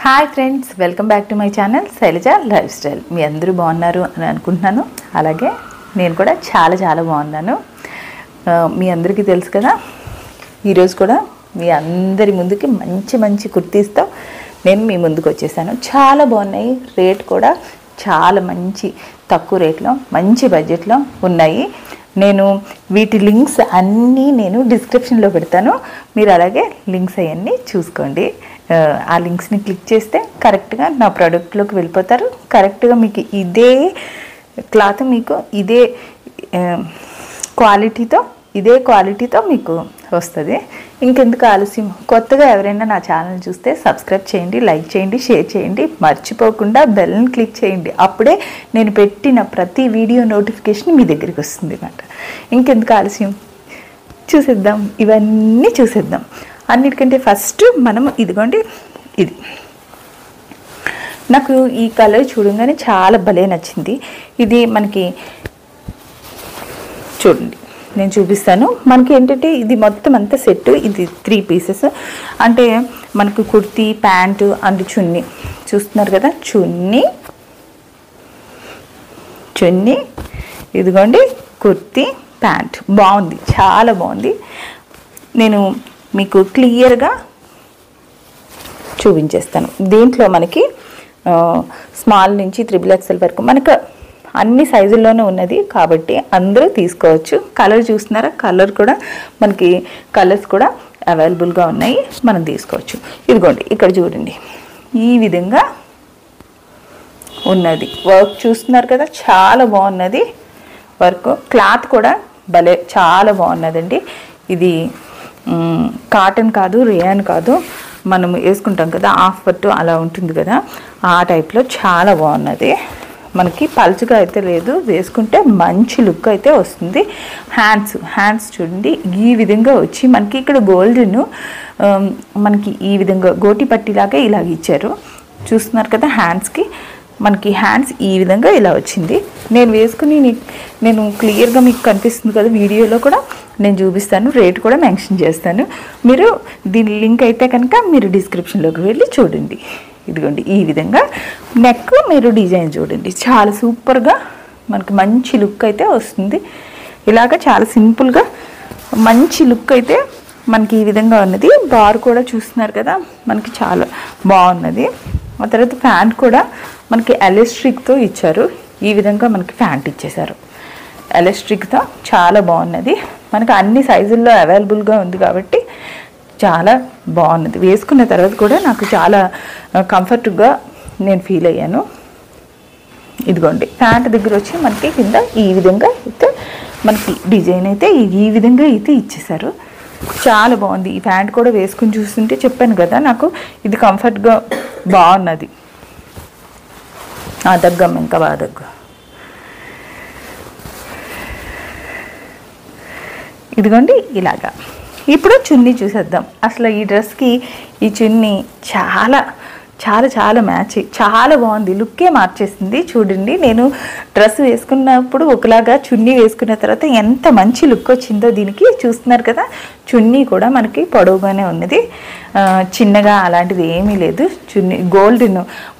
Hi friends, welcome back to my channel Shailaja lifestyle. మీ అందరూ బాగున్నారు అని అనుకుంటున్నాను. అలాగే నేను కూడా చాలా బాగున్నాను. మీ అందరికీ తెలుసు కదా, ఈరోజు కూడా మీ అందరి ముందుకి మంచి కుర్తీస్తో నేను మీ ముందుకు వచ్చేసాను. చాలా బాగున్నాయి, రేట్ కూడా చాలా మంచి తక్కువ రేట్లో మంచి బడ్జెట్లో ఉన్నాయి. నేను వీటి లింక్స్ అన్నీ నేను డిస్క్రిప్షన్లో పెడతాను. మీరు అలాగే లింక్స్ అవన్నీ చూసుకోండి. ఆ లింక్స్ని క్లిక్ చేస్తే కరెక్ట్గా నా ప్రోడక్ట్లోకి వెళ్ళిపోతారు. కరెక్ట్గా మీకు ఇదే క్లాత్, మీకు ఇదే క్వాలిటీతో మీకు వస్తుంది. ఇంకెందుకు ఆలస్యం, కొత్తగా ఎవరైనా నా ఛానల్ చూస్తే సబ్స్క్రైబ్ చేయండి, లైక్ చేయండి, షేర్ చేయండి, మర్చిపోకుండా బెల్ని క్లిక్ చేయండి. అప్పుడే నేను పెట్టిన ప్రతి వీడియో నోటిఫికేషన్ మీ దగ్గరికి వస్తుంది అన్నమాట. ఇంకెందుకు ఆలస్యం, చూసేద్దాం, ఇవన్నీ చూసేద్దాం. అన్నిటికంటే ఫస్ట్ మనం ఇదిగోండి, ఇది నాకు ఈ కలర్ చూడంగానే చాలా భలే నచ్చింది. ఇది మనకి చూడండి, నేను చూపిస్తాను. మనకి ఏంటంటే ఇది మొత్తం అంతా సెట్. ఇది 3 పీసెస్, అంటే మనకు కుర్తీ, ప్యాంటు అండ్ చున్నీ చూస్తున్నారు కదా. చున్నీ ఇదిగోండి, కుర్తీ, ప్యాంట్ బాగుంది, చాలా బాగుంది. నేను మీకు క్లియర్గా చూపించేస్తాను. దీంట్లో మనకి స్మాల్ నుంచి 3XL వరకు మనకు అన్ని సైజుల్లోనే ఉన్నది కాబట్టి అందరూ తీసుకోవచ్చు. కలర్ చూస్తున్నారా, కలర్ కూడా మనకి కలర్స్ కూడా అవైలబుల్గా ఉన్నాయి, మనం తీసుకోవచ్చు. ఇదిగోండి, ఇక్కడ చూడండి, ఈ విధంగా ఉన్నది. వర్క్ చూస్తున్నారు కదా, చాలా బాగున్నది వర్క్. క్లాత్ కూడా భలే చాలా బాగున్నదండి. ఇది కాటన్ కాదు, రేయాన్ కాదు, మనం వేసుకుంటాం కదా హాఫ్ పట్టు అలా ఉంటుంది కదా, ఆ టైప్లో చాలా బాగున్నది. మనకి పల్చగా అయితే లేదు, వేసుకుంటే మంచి లుక్ అయితే వస్తుంది. హ్యాండ్స్ చూడండి, ఈ విధంగా వచ్చి మనకి ఇక్కడ గోల్డెన్ మనకి ఈ విధంగా గోటి పట్టిలాగా ఇలాగ ఇచ్చారు. చూస్తున్నారు కదా, హ్యాండ్స్కి మనకి హ్యాండ్స్ ఈ విధంగా ఇలా వచ్చింది. నేను వేసుకుని నేను క్లియర్గా మీకు కనిపిస్తుంది కదా, వీడియోలో కూడా నేను చూపిస్తాను, రేట్ కూడా మెన్షన్ చేస్తాను. మీరు దీని లింక్ అయితే కనుక మీరు డిస్క్రిప్షన్లోకి వెళ్ళి చూడండి. ఇదిగోండి, ఈ విధంగా నెక్ మీరు డిజైన్ చూడండి, చాలా సూపర్గా మనకి మంచి లుక్ అయితే వస్తుంది. ఇలాగ చాలా సింపుల్గా మంచి లుక్ అయితే మనకి ఈ విధంగా ఉన్నది. బార్ కూడా చూస్తున్నారు కదా, మనకి చాలా బాగున్నది. ఆ తర్వాత ప్యాంట్ కూడా మనకి ఎలాస్టిక్తో ఇచ్చారు. ఈ విధంగా మనకి ప్యాంట్ ఇచ్చేసారు ఎలాస్టిక్తో, చాలా బాగున్నది. మనకి అన్ని సైజుల్లో అవైలబుల్గా ఉంది కాబట్టి చాలా బాగున్నది. వేసుకున్న తర్వాత కూడా నాకు చాలా కంఫర్ట్గా నేను ఫీల్ అయ్యాను. ఇదిగోండి, ప్యాంట్ దగ్గర వచ్చి మనకి కింద ఈ విధంగా అయితే మనకి డిజైన్ అయితే ఈ విధంగా అయితే ఇచ్చేసారు. చాలా బాగుంది. ఈ ప్యాంట్ కూడా వేసుకుని చూస్తుంటే చెప్పాను కదా, నాకు ఇది కంఫర్ట్గా బాగున్నది. దగ్గం ఇంకా బాగా దగ్గు. ఇదిగోండి ఇలాగా. ఇప్పుడు చున్నీ చూసేద్దాం. అసలు ఈ డ్రెస్కి ఈ చున్నీ చాలా మ్యాచ్, చాలా బాగుంది, లుక్కే మార్చేసింది. చూడండి, నేను డ్రెస్ వేసుకున్నప్పుడు ఒకలాగా, చున్నీ వేసుకున్న తర్వాత ఎంత మంచి లుక్ వచ్చిందో దీనికి. చూస్తున్నారు కదా, చున్నీ కూడా మనకి పొడవుగానే ఉన్నది, చిన్నగా అలాంటిది ఏమీ లేదు. చున్నీ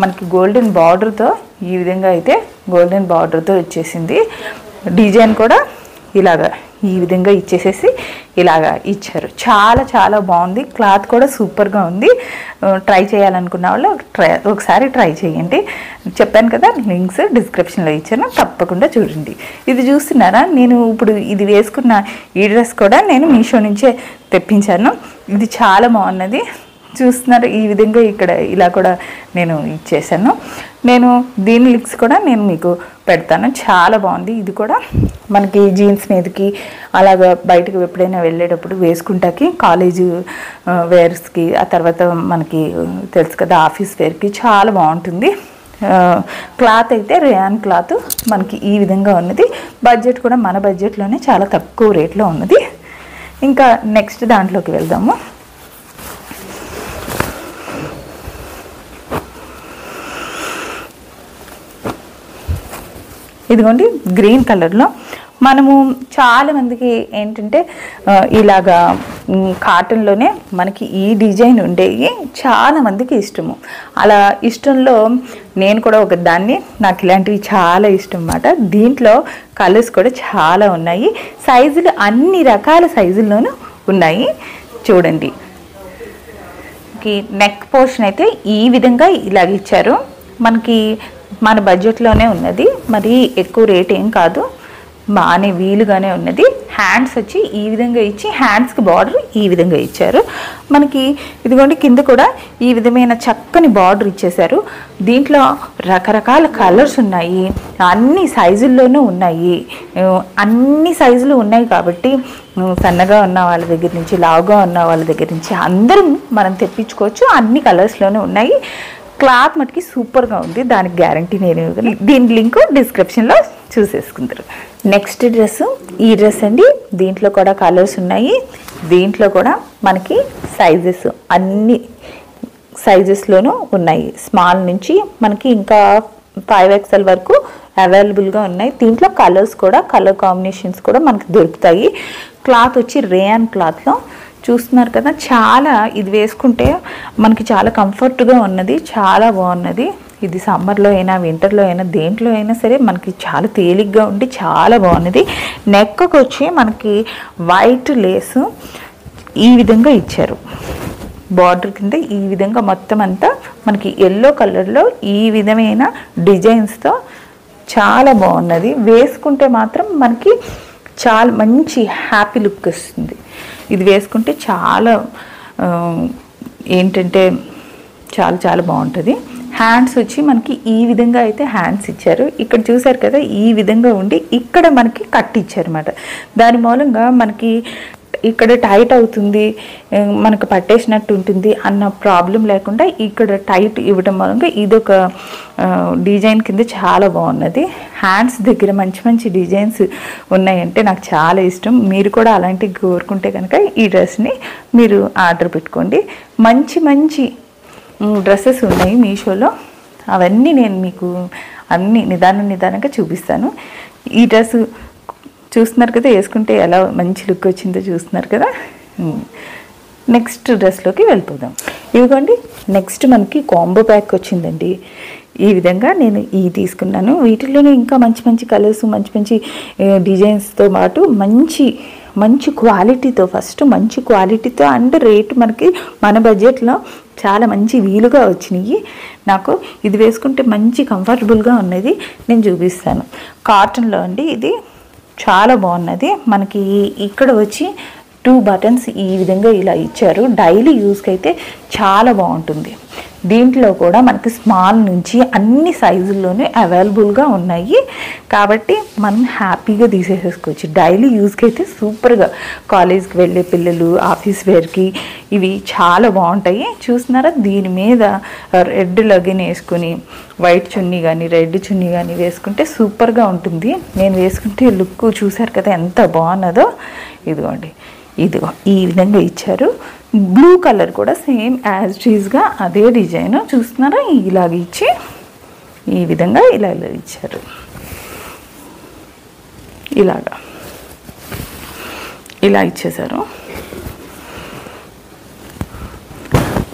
మనకి గోల్డెన్ బార్డర్తో ఈ విధంగా అయితే గోల్డెన్ బార్డర్తో వచ్చేసింది. డిజైన్ కూడా ఇలాగా ఈ విధంగా ఇచ్చేసేసి ఇలాగా ఇచ్చారు. చాలా బాగుంది. క్లాత్ కూడా సూపర్గా ఉంది. ట్రై చేయాలనుకున్న వాళ్ళు ఒకసారి ట్రై చేయండి. చెప్పాను కదా, లింక్స్ డిస్క్రిప్షన్లో ఇచ్చాను, తప్పకుండా చూడండి. ఇది చూస్తున్నారా, నేను ఇప్పుడు ఇది వేసుకున్న ఈ డ్రెస్ కూడా నేను మీషో నుంచే తెప్పించాను. ఇది చాలా బాగున్నది. చూస్తున్నారు, ఈ విధంగా ఇక్కడ ఇలా కూడా నేను ఇచ్చేసాను. నేను దీని లింక్స్ కూడా నేను మీకు పెడతాను. చాలా బాగుంది. ఇది కూడా మనకి జీన్స్ మీదకి అలాగా బయటకు ఎప్పుడైనా వెళ్ళేటప్పుడు వేసుకుంటాకి, కాలేజ్ వేర్స్కి, ఆ తర్వాత మనకి తెలుసు కదా ఆఫీస్ వేర్కి చాలా బాగుంటుంది. క్లాత్ అయితే రేయాన్ క్లాత్ మనకి ఈ విధంగా ఉన్నది. బడ్జెట్ కూడా మన బడ్జెట్లోనే చాలా తక్కువ రేట్లో ఉన్నది. ఇంకా నెక్స్ట్ దాంట్లోకి వెళ్దాము. ఇదిగోండి, గ్రీన్ కలర్లో మనము చాలామందికి ఏంటంటే ఇలాగా కాటన్లోనే మనకి ఈ డిజైన్ ఉండేవి చాలా మందికి ఇష్టము. అలా ఇష్టంలో నేను కూడా ఒక దాన్ని, నాకు ఇలాంటివి చాలా ఇష్టం అన్నమాట. దీంట్లో కలర్స్ కూడా చాలా ఉన్నాయి, సైజులు అన్ని రకాల సైజుల్లోనూ ఉన్నాయి. చూడండి, నెక్ పోర్షన్ అయితే ఈ విధంగా ఇలాగ ఇచ్చారు. మనకి మన బడ్జెట్లోనే ఉన్నది, మరి ఎక్కువ రేట్ ఏం కాదు, బాగానే వీలుగానే ఉన్నది. హ్యాండ్స్ వచ్చి ఈ విధంగా ఇచ్చి హ్యాండ్స్కి బార్డర్ ఈ విధంగా ఇచ్చారు. మనకి ఇదిగోండి కింద కూడా ఈ విధమైన చక్కని బార్డర్ ఇచ్చేశారు. దీంట్లో రకరకాల కలర్స్ ఉన్నాయి, అన్ని సైజుల్లోనూ ఉన్నాయి. అన్ని సైజులు ఉన్నాయి కాబట్టి సన్నగా ఉన్న వాళ్ళ దగ్గర నుంచి లావుగా ఉన్న వాళ్ళ దగ్గర నుంచి అందరం మనం తెప్పించుకోవచ్చు. అన్ని కలర్స్లోనూ ఉన్నాయి. క్లాత్ మటుకి సూపర్గా ఉంది, దానికి గ్యారంటీ నేను. దీని లింక్ డిస్క్రిప్షన్లో చూసేసుకుంటారు. నెక్స్ట్ డ్రెస్ ఈ డ్రెస్ అండి. దీంట్లో కూడా కలర్స్ ఉన్నాయి. దీంట్లో కూడా మనకి సైజెస్ అన్ని సైజెస్లోనూ ఉన్నాయి. స్మాల్ నుంచి మనకి ఇంకా 5XL వరకు అవైలబుల్గా ఉన్నాయి. దీంట్లో కలర్స్ కూడా, కలర్ కాంబినేషన్స్ కూడా మనకి దొరుకుతాయి. క్లాత్ వచ్చి రేయాన్ క్లాత్లో చూస్తున్నారు కదా, చాలా ఇది వేసుకుంటే మనకి చాలా కంఫర్ట్గా ఉన్నది, చాలా బాగున్నది. ఇది సమ్మర్లో అయినా వింటర్లో అయినా దేంట్లో అయినా సరే మనకి చాలా తేలిగ్గా ఉండి చాలా బాగున్నది. నెక్కి వచ్చి మనకి వైట్ లేసు ఈ విధంగా ఇచ్చారు. బార్డర్ కింద ఈ విధంగా మొత్తం అంతా మనకి ఎల్లో కలర్లో ఈ విధమైన డిజైన్స్తో చాలా బాగున్నది. వేసుకుంటే మాత్రం మనకి చాలా మంచి హ్యాపీ లుక్ వస్తుంది. ఇది వేసుకుంటే చాలా ఏంటంటే చాలా చాలా బాగుంటుంది. హ్యాండ్స్ వచ్చి మనకి ఈ విధంగా అయితే హ్యాండ్స్ ఇచ్చారు. ఇక్కడ చూసారు కదా, ఈ విధంగా ఉండి ఇక్కడ మనకి కట్ ఇచ్చారు అన్నమాట. దాని మూలంగా మనకి ఇక్కడ టైట్ అవుతుంది, మనకు పట్టేసినట్టు ఉంటుంది అన్న ప్రాబ్లం లేకుండా ఇక్కడ టైట్ ఇవ్వడం మూలంగా ఇదొక డిజైన్ కింద చాలా బాగున్నది. హ్యాండ్స్ దగ్గర మంచి మంచి డిజైన్స్ ఉన్నాయంటే నాకు చాలా ఇష్టం. మీరు కూడా అలాంటివి కోరుకుంటే కనుక ఈ డ్రెస్ని మీరు ఆర్డర్ పెట్టుకోండి. మంచి మంచి డ్రెస్సెస్ ఉన్నాయి మీషోలో, అవన్నీ నేను మీకు అన్ని నిదానంగా చూపిస్తాను. ఈ డ్రెస్ చూస్తున్నారు కదా, వేసుకుంటే ఎలా మంచి లుక్ వచ్చిందో చూస్తున్నారు కదా. నెక్స్ట్ డ్రెస్లోకి వెళ్ళిపోదాం. ఇదిగోండి, నెక్స్ట్ మనకి కాంబో ప్యాక్ వచ్చిందండి. ఈ విధంగా నేను ఇవి తీసుకున్నాను. వీటిల్లోనే ఇంకా మంచి మంచి కలర్స్, మంచి మంచి డిజైన్స్తో పాటు మంచి క్వాలిటీతో, ఫస్ట్ మంచి క్వాలిటీతో అండ్ రేటు మనకి మన బడ్జెట్లో చాలా మంచి వీలుగా వచ్చినాయి. నాకు ఇది వేసుకుంటే మంచి కంఫర్టబుల్గా ఉన్నది, నేను చూపిస్తాను. కాటన్లో అండి, ఇది చాలా బాగున్నది. మనకి ఇక్కడ వచ్చి 2 బటన్స్ ఈ విధంగా ఇలా ఇచ్చారు. డైలీ యూస్కి అయితే చాలా బాగుంటుంది. దీంట్లో కూడా మనకి స్మాల్ నుంచి అన్ని సైజుల్లోనే అవైలబుల్గా ఉన్నాయి కాబట్టి మనం హ్యాపీగా తీసేసుకోవచ్చు. డైలీ యూస్కి అయితే సూపర్గా, కాలేజ్కి వెళ్ళే పిల్లలు, ఆఫీస్ వేర్కి ఇవి చాలా బాగుంటాయి. చూస్తున్నారా, దీని మీద రెడ్ లెగిన్ వేసుకుని వైట్ చున్నీ కానీ రెడ్ చున్నీ కానీ వేసుకుంటే సూపర్గా ఉంటుంది. నేను వేసుకుంటే లుక్ చూసారు కదా ఎంత బాగున్నదో. ఇదిగో ఈ విధంగా ఇచ్చారు. బ్లూ కలర్ కూడా సేమ్ యాజ్ టీజ్గా అదే డిజైన్ చూస్తున్నారా, ఇలాగ ఇచ్చి ఈ విధంగా ఇలా ఇచ్చారు. ఇలా ఇచ్చేసారు.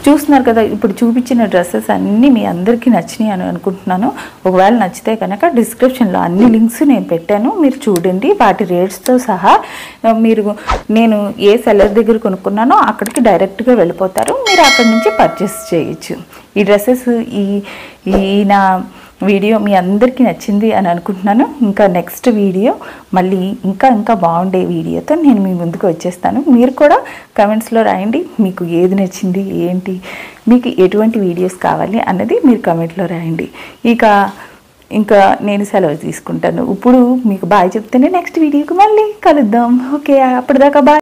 చూస్తున్నారు కదా, ఇప్పుడు చూపించిన డ్రెస్సెస్ అన్నీ మీ అందరికీ నచ్చినాయి అని అనుకుంటున్నాను. ఒకవేళ నచ్చితే కనుక డిస్క్రిప్షన్లో అన్ని లింక్స్ నేను పెట్టాను, మీరు చూడండి. వాటి రేట్స్తో సహా నేను ఏ సెల్లర్ దగ్గర కొనుక్కున్నానో అక్కడికి డైరెక్ట్గా వెళ్ళిపోతారు, మీరు అక్కడి నుంచి పర్చేస్ చేయొచ్చు. ఈ డ్రెస్సెస్ నా వీడియో మీ అందరికీ నచ్చింది అని అనుకుంటున్నాను. ఇంకా నెక్స్ట్ వీడియో మళ్ళీ ఇంకా బాగుండే వీడియోతో నేను మీ ముందుకు వచ్చేస్తాను. మీరు కూడా కమెంట్స్లో రాయండి, మీకు ఏది నచ్చింది ఏంటి, మీకు ఎటువంటి వీడియోస్ కావాలి అన్నది మీరు కమెంట్లో రాయండి. ఇంకా నేను సెలవు తీసుకుంటాను. ఇప్పుడు మీకు బాయ్ చెప్తేనే నెక్స్ట్ వీడియోకి మళ్ళీ కలుద్దాం. ఓకే, అప్పటిదాకా బాయ్.